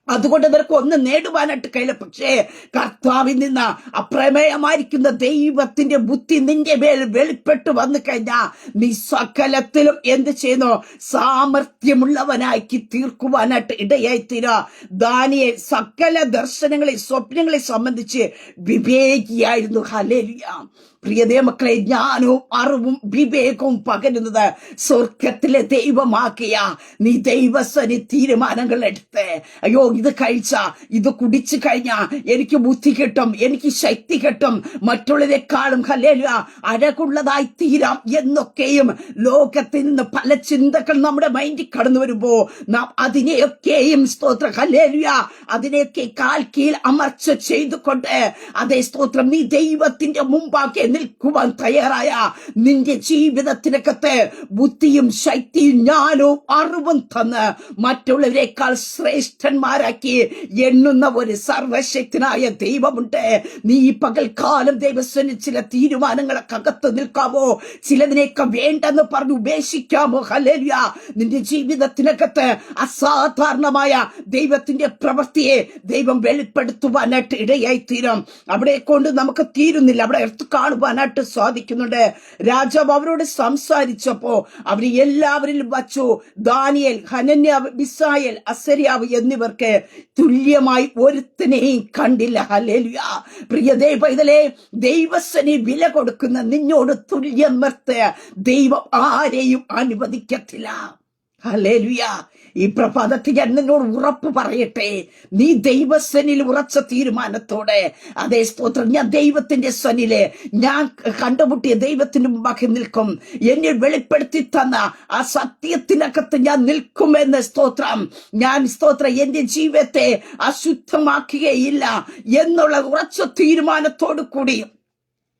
അതുകൊണ്ട് നിനക്ക് ഒന്നും നേടുവാനായിട്ട് കഴിയില്ല. പക്ഷേ കർത്താവിൽ നിന്ന് അപ്രമേയമായിരിക്കുന്ന ദൈവത്തിന്റെ ബുദ്ധി നിന്റെ മേൽ വെളിപ്പെട്ടു വന്നു കഴിഞ്ഞാൽ നീ സകലത്തിലും എന്ത് ചെയ്യുന്നു? സാമർഥ്യമുള്ളവനാക്കി തീർക്കുവാനായിട്ട് ഇടയായി തീരുക. ദാനിയേൽ സകല ദർശനങ്ങളെ സ്വപ്നങ്ങളെ സംബന്ധിച്ച് വിവേകിയായിരുന്നു. ഹല്ലേലൂയ. പ്രിയതേ മക്കളെ, ജ്ഞാനവും അറിവും വിവേകവും പകരുന്നത് സ്വർഗത്തിലെ ദൈവമാക്കിയ നീ ദൈവസനി തീരുമാനങ്ങൾ എടുത്ത്, അയ്യോ ഇത് കഴിച്ച, ഇത് കുടിച്ചു കഴിഞ്ഞാ എനിക്ക് ബുദ്ധി കിട്ടും, എനിക്ക് ശക്തി കിട്ടും, മറ്റുള്ളവരെക്കാളും ഹല്ലേലൂയ അഴകുള്ളതായി തീരാം എന്നൊക്കെയും ലോകത്തിൽ നിന്ന് പല ചിന്തകൾ നമ്മുടെ മൈൻഡിൽ കടന്നു വരുമ്പോ നാം അതിനെയൊക്കെയും സ്തോത്രം ഹല്ലേലൂയ അതിനെയൊക്കെ കാൽ കീഴ് അമർച്ച ചെയ്തുകൊണ്ട് അതേ സ്തോത്രം നീ ദൈവത്തിന്റെ മുമ്പാകെ നിൽക്കുവാൻ തയ്യാറായ നിന്റെ ജീവിതത്തിനകത്ത് ബുദ്ധിയും ശക്തിയും ജ്ഞാനവും അറിവും തന്ന് മറ്റുള്ളവരെക്കാൾ ശ്രേഷ്ഠന്മാരാക്കി എണ്ണുന്ന ഒരു സർവശക്തനായ ദൈവമുണ്ട്. നീ ഈ പകൽക്കാലം ദൈവത്തിന് ചില തീരുമാനങ്ങളൊക്കെ അകത്ത് നിൽക്കാമോ? ചിലതിനെയൊക്കെ വേണ്ടെന്ന് പറഞ്ഞ് ഉപേക്ഷിക്കാമോ? ഹല്ലേലൂയ. നിന്റെ ജീവിതത്തിനകത്ത് അസാധാരണമായ ദൈവത്തിന്റെ പ്രവൃത്തിയെ ദൈവം വെളിപ്പെടുത്തുവാനായിട്ട് ഇടയായി തീരും. അവിടെ കൊണ്ട് നമുക്ക് തീരുന്നില്ല, അവിടെ എടുത്ത് കാണുവാനായിട്ട് സാധിക്കുന്നുണ്ട്. രാജാവ് അവരോട് സംസാരിച്ചപ്പോ അവര് എല്ലാവരിലും വച്ചു ദാനിയേൽ, ഹനന്യാവ്, മിസായേൽ, അസര്യാവ് എന്നിവർക്ക് തുല്യമായി ഒരുത്തനെയും കണ്ടില്ല. ഹല്ലേലൂയ. പ്രിയ ദൈവത്തിലെ ദൈവസനി വില കൊടുക്കുന്ന നിന്നോട് തുല്യം നിർത്ത് ദൈവം ആരെയും അനുവദിക്കത്തില്ല. ഹല്ലേലൂയ. ഈ പ്രഭാതത്തിൽ ഞാൻ നിന്നോട് ഉറപ്പ് പറയട്ടെ, നീ ദൈവസനിൽ ഉറച്ച തീരുമാനത്തോടെ അതേ സ്തോത്രം ഞാൻ ദൈവത്തിന്റെ സനില് ഞാൻ കണ്ടുമുട്ടിയ ദൈവത്തിന് മുമ്പാകെ നിൽക്കും, എന്നെ വെളിപ്പെടുത്തി തന്ന ആ സത്യത്തിനകത്ത് ഞാൻ നിൽക്കുമെന്ന് സ്തോത്രം എന്റെ ജീവിതത്തെ അശുദ്ധമാക്കുകയില്ല എന്നുള്ള ഉറച്ച തീരുമാനത്തോടു കൂടി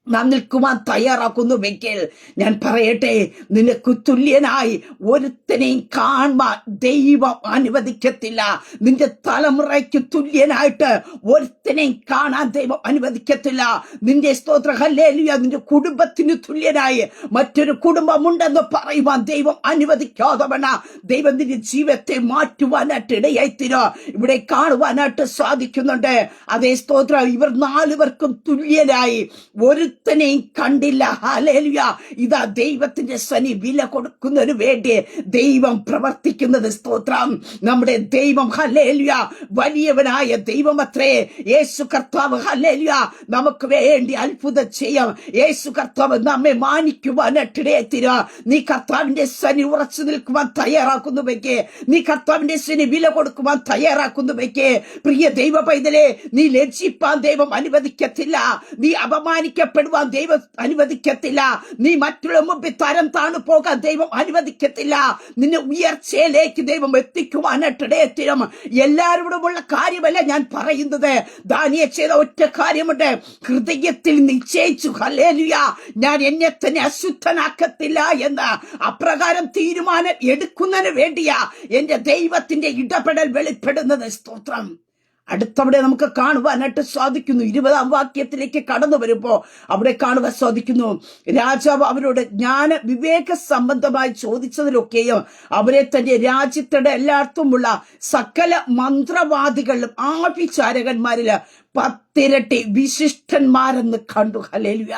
നാം നിൽക്കുവാൻ തയ്യാറാക്കുന്നുവെങ്കിൽ ഞാൻ പറയട്ടെ, നിനക്ക് തുല്യനായി ഒരുത്തനെയും കാണുവാൻ ദൈവം അനുവദിക്കത്തില്ല. നിന്റെ തലമുറയ്ക്ക് തുല്യനായിട്ട് ഒരുത്തനെയും കാണാൻ ദൈവം അനുവദിക്കത്തില്ല. നിന്റെ സ്തോത്ര ഹല്ലേലൂയ നിന്റെ കുടുംബത്തിന് തുല്യനായി മറ്റൊരു കുടുംബമുണ്ടെന്ന് പറയുവാൻ ദൈവം അനുവദിക്കാതെ വേണം ദൈവം നിന്റെ ജീവിതത്തെ മാറ്റുവാനായിട്ട് ഇടയായിത്തീരോ ഇവിടെ കാണുവാനായിട്ട് സാധിക്കുന്നുണ്ട്. അതേ സ്തോത്രം ഇവർ 4 പേർക്കും തുല്യനായി ഒരുത്തനെയും കണ്ടില്ല. ഹല്ലേലൂയ. ഇതാ ദൈവത്തിന്റെ സനി വില കൊടുക്കുന്നതിന് വേണ്ടി ദൈവം പ്രവർത്തിക്കുന്നത്. സ്തോത്രം. നമ്മുടെ ദൈവം ഹല്ലേലൂയ വലിയവനായ ദൈവമത്രേ. യേശു കർത്താവ് ഹല്ലേലൂയ നമുക്ക് വേണ്ടി അത്ഭുതം ചെയ്യാം. യേശു കർത്താവ് നമ്മെ മാനിക്കുവാനിടയായിത്തീരുക. നീ കർത്താവിന്റെ സനി ഉറച്ചു നിൽക്കുവാൻ തയ്യാറാക്കുന്നുവെങ്കിൽ, നീ കർത്താവിന്റെ സനി വില കൊടുക്കുവാൻ തയ്യാറാക്കുന്നുവെങ്കിൽ, പ്രിയ ദൈവ പൈതലേ, നീ ലജ്ജിപ്പാൻ ദൈവം അനുവദിക്കത്തില്ല. നീ അപമാനിക്കപ്പെടുവാൻ ദൈവം അനുവദിക്കത്തില്ല. നീ മറ്റുള്ള മുമ്പിൽ തരം താണു പോകാൻ ദൈവം അനുവദിക്കത്തില്ല. നിന്നെ ഉയർച്ചയിലേക്ക് ദൈവം എത്തിക്കുവാനിടയായിത്തീരും. എല്ലാവരോടുമുള്ള കാര്യമല്ല ഞാൻ പറയുന്നത്. ദാനിയേൽ ചെയ്ത ഒറ്റ കാര്യമുണ്ട്. ഹൃദയത്തിൽ നിശ്ചയിച്ചു, ഹല്ലേലൂയ, ഞാൻ എന്നെ തന്നെ അശുദ്ധനാക്കത്തില്ല എന്ന്. അപ്രകാരം തീരുമാനം എടുക്കുന്നതിന് വേണ്ടിയാ എന്റെ ദൈവത്തിന്റെ ഇടപെടൽ വെളിപ്പെടുന്നത്. സ്തോത്രം. അടുത്തവിടെ നമുക്ക് കാണുവാനായിട്ട് സാധിക്കുന്നു. 20-ാം വാക്യത്തിലേക്ക് കടന്നു വരുമ്പോ അവിടെ കാണുവാൻ സാധിക്കുന്നു, രാജാവ് അവരോട് ജ്ഞാന വിവേക സംബന്ധമായി ചോദിച്ചതിലൊക്കെയും അവരെ തന്റെ രാജ്യത്തിന്റെ എല്ലായിടത്തുമുള്ള സകല മന്ത്രവാദികളിലും ആഭിചാരകന്മാരില് 10 ഇരട്ടി വിശിഷ്ടന്മാരെന്ന് കണ്ടു. ഹല്ലേലൂയ.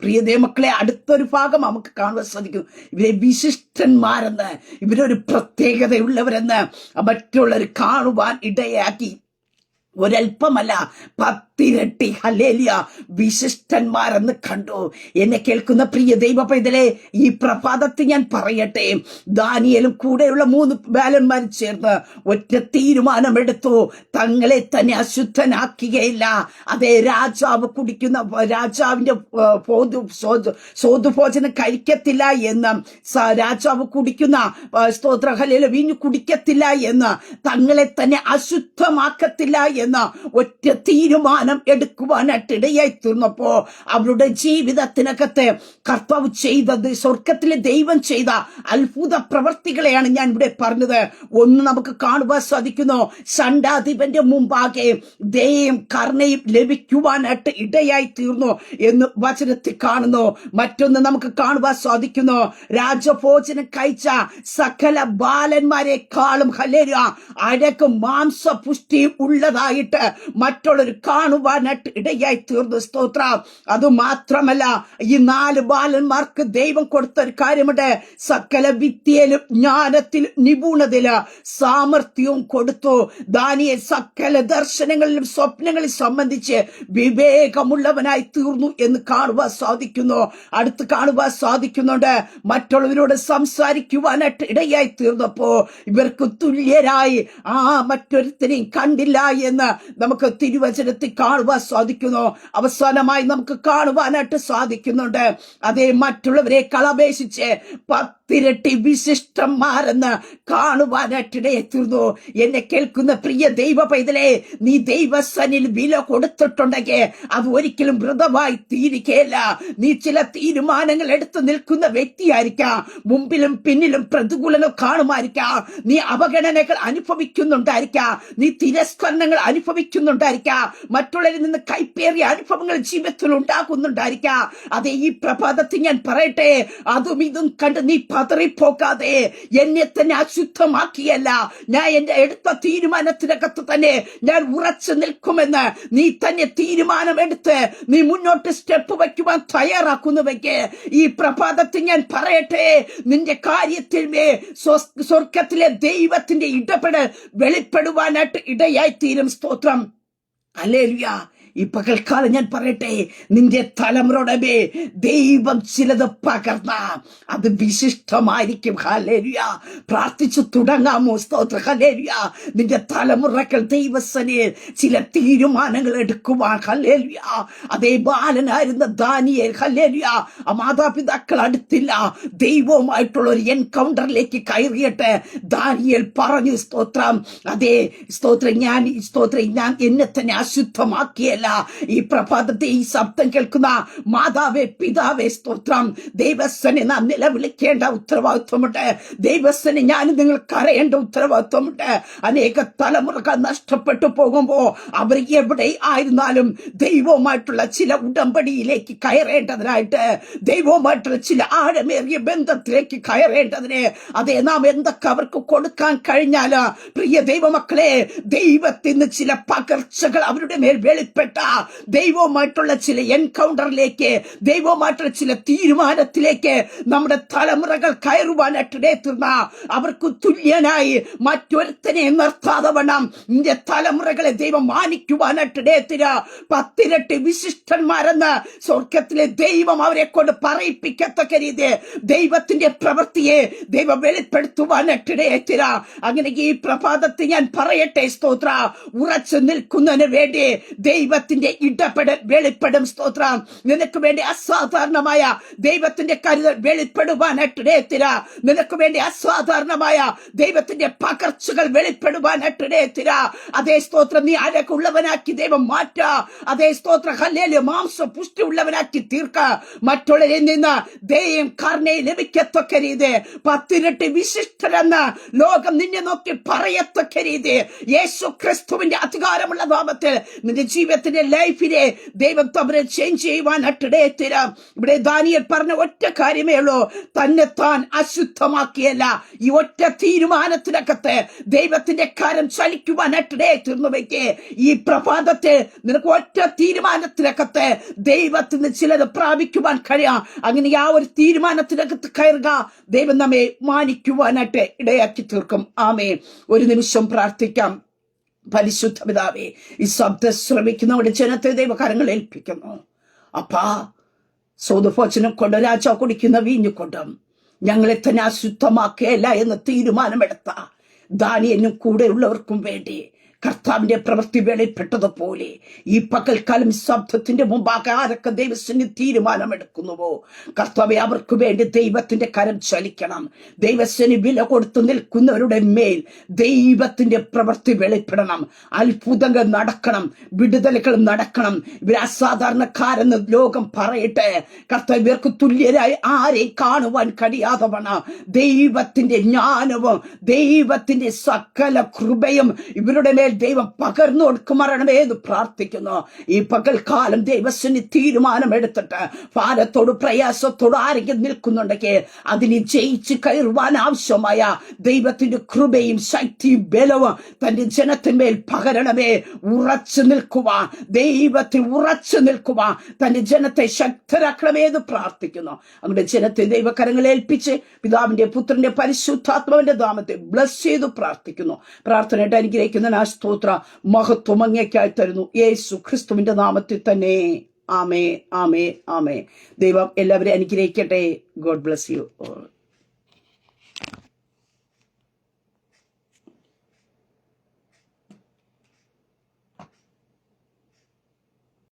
പ്രിയതേ മക്കളെ, അടുത്തൊരു ഭാഗം നമുക്ക് കാണുവാൻ സാധിക്കും. ഇവരെ വിശിഷ്ടന്മാരെന്ന്, ഇവരൊരു പ്രത്യേകതയുള്ളവരെന്ന് മറ്റുള്ളവർ കാണുവാൻ ഇടയാക്കി. ഒരൽപ്പമല്ല, 10 ഇരട്ടി ഹല്ലേലൂയ വിശിഷ്ടന്മാരെന്ന് കണ്ടു. എന്നെ കേൾക്കുന്ന പ്രിയ ദൈവ പൈതലേ, ഈ പ്രഭാതത്തിൽ ഞാൻ പറയട്ടെ, ദാനിയേലും കൂടെയുള്ള 3 ബാലന്മാർ ചേർന്ന് ഒറ്റ തീരുമാനമെടുത്തു. തങ്ങളെ തന്നെ അശുദ്ധനാക്കുകയില്ല. അതേ, രാജാവിന്റെ സ്വതുഭോജനം കഴിക്കത്തില്ല എന്ന്, രാജാവ് കുടിക്കുന്ന സ്തോത്ര ഹല്ലേലൂയ വീഞ്ഞു കുടിക്കത്തില്ല എന്ന്, തങ്ങളെ തന്നെ അശുദ്ധമാക്കത്തില്ല എന്ന ഒറ്റ തീരുമാനം എടുക്കുവാനായിട്ട് ഇടയായി തീർന്നപ്പോ അവരുടെ ജീവിതത്തിനകത്ത് കർത്താവ് ചെയ്തത്, സ്വർഗത്തിലെ ദൈവം ചെയ്ത അത്ഭുത പ്രവർത്തികളെയാണ് ഞാൻ ഇവിടെ പറഞ്ഞത്. ഒന്ന് നമുക്ക് കാണുവാൻ സാധിക്കുന്നു, ഷണ്ഡാധിപന്റെ മുമ്പാകെ ദയയും കരുണയും ലഭിക്കുവാനായിട്ട് ഇടയായി തീർന്നു എന്ന് വചനത്തിൽ കാണുന്നു. മറ്റൊന്ന് നമുക്ക് കാണുവാൻ സാധിക്കുന്നു, രാജഭോജനം കഴിച്ച സകല ബാലന്മാരെക്കാളും ഹല്ലേലൂയ അഴകും മാംസപുഷ്ടിയും ഉള്ളതായി തുല്യരായിട്ട് മറ്റുള്ളവർ കാണുവാനായിട്ട് ഇടയായി തീർന്നു. സ്തോത്രം. അതുമാത്രമല്ല, ഈ 4 ബാലന്മാർക്ക് ദൈവം കൊടുത്ത ഒരു കാര്യമുണ്ട്. സകല വിദ്യയിലും ജ്ഞാനത്തിലും നിപുണതയില് സാമർത്ഥ്യവും കൊടുത്തു. ദാനിയേൽ സകല ദർശനങ്ങളിലും സ്വപ്നങ്ങളിൽ സംബന്ധിച്ച് വിവേകമുള്ളവനായി തീർന്നു എന്ന് കാണുവാൻ സാധിക്കുന്നു. അടുത്ത് കാണുവാൻ സാധിക്കുന്നുണ്ട്. മറ്റുള്ളവരോട് സംസാരിക്കുവാനായിട്ട് ഇടയായി തീർന്നപ്പോ ഇവർക്ക് തുല്യരായി മറ്റൊരുത്തരെയും കണ്ടില്ല എന്ന് നമുക്ക് തിരുവചനത്തിൽ കാണുവാൻ സാധിക്കുന്നു. അവസാനമായി നമുക്ക് കാണുവാനായിട്ട് സാധിക്കുന്നുണ്ട്. അതേ, മറ്റുള്ളവരെ കളപേക്ഷിച്ച് 10 ഇരട്ടി വിശിഷ്ടന്മാരെന്ന് കാണുവാനായിട്ടിടയെ തീർന്നു. എന്നെ കേൾക്കുന്ന പ്രിയ ദൈവ പൈതലേ, നീ ദൈവസനിൽ വില കൊടുത്തിട്ടുണ്ടെങ്കിൽ അത് ഒരിക്കലും വൃതമായി തീരുകയില്ല. നീ ചില തീരുമാനങ്ങൾ എടുത്തു നിൽക്കുന്ന വ്യക്തിയായിരിക്കാം. മുമ്പിലും പിന്നിലും പ്രതികൂലങ്ങൾ കാണുമായിരിക്കാം. നീ അവഗണനകൾ അനുഭവിക്കുന്നുണ്ടായിരിക്കാം. നീ തിരസ്കരണങ്ങൾ അനുഭവിക്കുന്നുണ്ടായിരിക്കാം. മറ്റുള്ളവരിൽ നിന്ന് കൈപ്പേറിയ അനുഭവങ്ങൾ ജീവിതത്തിൽ ഉണ്ടാകുന്നുണ്ടായിരിക്കാം. അതെ, ഈ പ്രഭാതത്തിൽ ഞാൻ പറയട്ടെ, അതും ഇതും കണ്ട് നീ പതറിപ്പോകാതെ, എന്നെ തന്നെ അശുദ്ധമാക്കിയല്ല, ഞാൻ എന്റെ എടുത്ത തീരുമാനത്തിനകത്ത് തന്നെ ഞാൻ ഉറച്ചു നിൽക്കുമെന്ന് നീ തന്നെ തീരുമാനമെടുത്ത് നീ മുന്നോട്ട് സ്റ്റെപ്പ് വയ്ക്കുവാൻ തയ്യാറാക്കുന്നുവെങ്കിൽ ഈ പ്രഭാതത്തിൽ ഞാൻ പറയട്ടെ, നിന്റെ കാര്യത്തിൽ സ്വർഗത്തിലെ ദൈവത്തിന്റെ ഇടപെടൽ വെളിപ്പെടുവാനായിട്ട് ഇടയായി തീരും. സ്തോത്രം. ഹല്ലേലൂയ. ഈ പകൽക്കാലം ഞാൻ പറയട്ടെ, നിന്റെ തലമുറയുടെ ദൈവം ചിലത് പകർന്ന അത് വിശിഷ്ടമായിരിക്കും. ഹല്ലേലൂയ. പ്രാർത്ഥിച്ചു തുടങ്ങാമോ? സ്തോത്രം. ഹല്ലേലൂയ. നിന്റെ തലമുറകൾ ദൈവസന്നിധിയിൽ ചില തീരുമാനങ്ങൾ എടുക്കുവാൻ. ഹല്ലേലൂയ. അതേ ബാലനായിരുന്ന ദാനിയേൽ, ഹല്ലേലൂയ, മാതാപിതാക്കൾ അടുത്തില്ല, ദൈവവുമായിട്ടുള്ള ഒരു എൻകൗണ്ടറിലേക്ക് കയറിയിട്ട് ദാനിയേൽ പറഞ്ഞു. സ്തോത്രം. അതേ, സ്തോത്രം. ഞാൻ എന്നെ തന്നെ അശുദ്ധമാക്കിയല്ല. ഈ പ്രഭാതത്തെ ഈ ശബ്ദം കേൾക്കുന്ന മാതാവേ, പിതാവേ, സ്തോത്രം. ദൈവസനെ നാം നിലവിളിക്കേണ്ട ഉത്തരവാദിത്വമുണ്ട്. ദൈവസനെ ഞാൻ നിങ്ങൾക്ക് അറിയേണ്ട ഉത്തരവാദിത്വമുണ്ട്. അനേക തലമുറകൾ നഷ്ടപ്പെട്ടു പോകുമ്പോ അവർ എവിടെ ആയിരുന്നാലും ദൈവവുമായിട്ടുള്ള ചില ഉടമ്പടിയിലേക്ക് കയറേണ്ടതിനായിട്ട്, ദൈവവുമായിട്ടുള്ള ചില ആഴമേറിയ ബന്ധത്തിലേക്ക് കയറേണ്ടതിന്, അതേ, നാം എന്തൊക്കെ അവർക്ക് കൊടുക്കാൻ കഴിഞ്ഞാല്, പ്രിയ ദൈവമക്കളെ, ദൈവത്തിന് ചില പകർച്ചകൾ അവരുടെ മേൽ വെളിപ്പെട്ട ദൈവവുമായിട്ടുള്ള ചില എൻകൗണ്ടറിലേക്ക്, ദൈവവുമായിട്ടുള്ള ചില തീരുമാനത്തിലേക്ക് നമ്മുടെ തലമുറകൾ കയറുവാനായിട്ടിടയെ തീർന്ന അവർക്ക് തുല്യനായി മറ്റൊരുത്തനെ നിർത്താതെ വണ്ണം നിന്റെ തലമുറകളെ ദൈവം മാനിക്കുവാനായിട്ടിടയെ തീരാ. 10 ഇരട്ടി വിശിഷ്ടന്മാരെന്ന് സ്വർഗത്തിലെ ദൈവം അവരെ കൊണ്ട് പറയിപ്പിക്കത്തക്ക രീതി ദൈവത്തിന്റെ പ്രവൃത്തിയെ ദൈവം വെളിപ്പെടുത്തുവാനായിട്ടിടയെ തീരാ. അങ്ങനെ ഈ പ്രഭാതത്തിൽ ഞാൻ പറയട്ടെ, സ്തോത്ര, ഉറച്ചു നിൽക്കുന്നതിന് വേണ്ടി ദൈവത്തിന്റെ ഇടപെടൽ വെളിപ്പെടും. സ്തോത്രം. നിനക്ക് വേണ്ടി അസാധാരണമായ ദൈവത്തിന്റെ കരുതൽ വെളിപ്പെടുവാനായിട്ടിടയത്തിര. നിനക്ക് വേണ്ടി അസാധാരണമായ ദൈവത്തിന്റെ പകർച്ചകൾ വെളിപ്പെടുവാനായിട്ടിടയത്തിര. അതേ, സ്തോത്രം. നീ അഴകുള്ളവനാക്കി ദൈവം മാറ്റ. അതേ, സ്തോത്ര. ഹല്ലേലൂയ. മാംസ പുഷ്ടി ഉള്ളവനാക്കി തീർക്ക. മറ്റുള്ളവരിൽ നിന്ന് ദൈവം കരുണയെ ലഭിക്കത്തക്ക രീതി 10 ഇരട്ടി വിശിഷ്ടരെന്ന് ലോകം നിന്നെ നോക്കി പറയത്തക്ക രീതി യേശു ക്രിസ്തുവിന്റെ അധികാരമുള്ള നാമത്തിൽ നിന്റെ ജീവിതത്തിന്റെ ലൈഫിനെ ദൈവം തമ്മിൽ ചേഞ്ച് ചെയ്യുവാനായിട്ടിടയെ തരാം. ഇവിടെ ദാനിയേൽ പറഞ്ഞ ഒറ്റ കാര്യമേ ഉള്ളൂ, തന്നെ താൻ അശുദ്ധമാക്കിയല്ല. ഈ ഒറ്റ തീരുമാനത്തിനകത്ത് ദൈവത്തിന്റെ കാര്യം ചലിക്കുവാനായിട്ടിടയെ തീർന്നുവെക്ക്. ഈ പ്രഭാതത്തെ നിനക്ക് ഒറ്റ തീരുമാനത്തിനകത്ത് ദൈവത്തിന് ചിലത് പ്രാപിക്കുവാൻ കഴിയാം. അങ്ങനെ ആ ഒരു തീരുമാനത്തിനകത്ത് കയറുക. ദൈവം നമ്മെ മാനിക്കുവാനായിട്ട് ഇടയാക്കി തീർക്കും. ആമേൻ. ഒരു നിമിഷം പ്രാർത്ഥിക്കാം. പരിശുദ്ധ പിതാവേ, ഈ ശബ്ദം ശ്രമിക്കുന്നവരുടെ ജനത്തെ ദൈവകരങ്ങൾ ഏൽപ്പിക്കുന്നു. അപ്പാ, സോദുഭോജനം കൊണ്ട് രാജാ കുടിക്കുന്ന വീഞ്ഞുകൊണ്ടും ഞങ്ങളെ തന്നെ അശുദ്ധമാക്കുകയല്ല എന്ന് തീരുമാനമെടുത്ത ദാനിയേലിനും കൂടെയുള്ളവർക്കും വേണ്ടി കർത്താവിന്റെ പ്രവൃത്തി വെളിപ്പെട്ടതുപോലെ ഈ പകൽക്കാലം ശബ്ദത്തിന്റെ മുമ്പാകെ ആരൊക്കെ ദൈവത്തിന് തീരുമാനമെടുക്കുന്നുവോ, കർത്താവെ, അവർക്ക് വേണ്ടി ദൈവത്തിന്റെ കരം ചലിക്കണം. ദൈവത്തിന് വില കൊടുത്തു നിൽക്കുന്നവരുടെ മേൽ ദൈവത്തിന്റെ പ്രവൃത്തി വെളിപ്പെടണം. അത്ഭുതങ്ങൾ നടക്കണം, വിടുതലുകൾ നടക്കണം. ഇവർ അസാധാരണക്കാരെന്ന് ലോകം പറയട്ടെ. കർത്താവ്, ഇവർക്ക് തുല്യരായി ആരെയും കാണുവാൻ കഴിയാതെ വണ്ണം ദൈവത്തിന്റെ ജ്ഞാനവും ദൈവത്തിന്റെ സകല കൃപയും ഇവരുടെ മേൽ മേൽ ദൈവം പകർന്നു കൊടുക്കുമാറണമേ എന്ന് പ്രാർത്ഥിക്കുന്നു. ഈ പകൽക്കാലം ദൈവത്തിന് തീരുമാനമെടുത്തിട്ട് ഭാരത്തോട് പ്രയാസത്തോട് ആരെങ്കിലും നിൽക്കുന്നുണ്ടെങ്കിൽ അതിന് ജയിച്ച് കയറുവാൻ ആവശ്യമായ ദൈവത്തിന്റെ കൃപയും ശക്തിയും ബലവും തന്റെ ജനത്തിന്മേൽ പകരണമേ. ഉറച്ചു നിൽക്കുവാൻ, ദൈവത്തിൽ ഉറച്ചു നിൽക്കുവാൻ തന്റെ ജനത്തെ ശക്തരാക്കണമേ എന്ന് പ്രാർത്ഥിക്കുന്നു. അങ്ങനെ ജനത്തെ ദൈവകരങ്ങളെ ഏൽപ്പിച്ച് പിതാവിന്റെ പുത്രന്റെ പരിശുദ്ധാത്മാവിന്റെ നാമത്തെ ബ്ലസ് ചെയ്തു പ്രാർത്ഥിക്കുന്നു. പ്രാർത്ഥനയായിട്ട് അനുഗ്രഹിക്കുന്ന സ്തോത്ര മഹത്വം അങ്ങേക്കായി തരുന്നു യേശു ക്രിസ്തുവിന്റെ നാമത്തിൽ തന്നെ. ആമേ ആമേ ആമേ. ദൈവം എല്ലാവരെയും അനുഗ്രഹിക്കട്ടെ. God bless you all.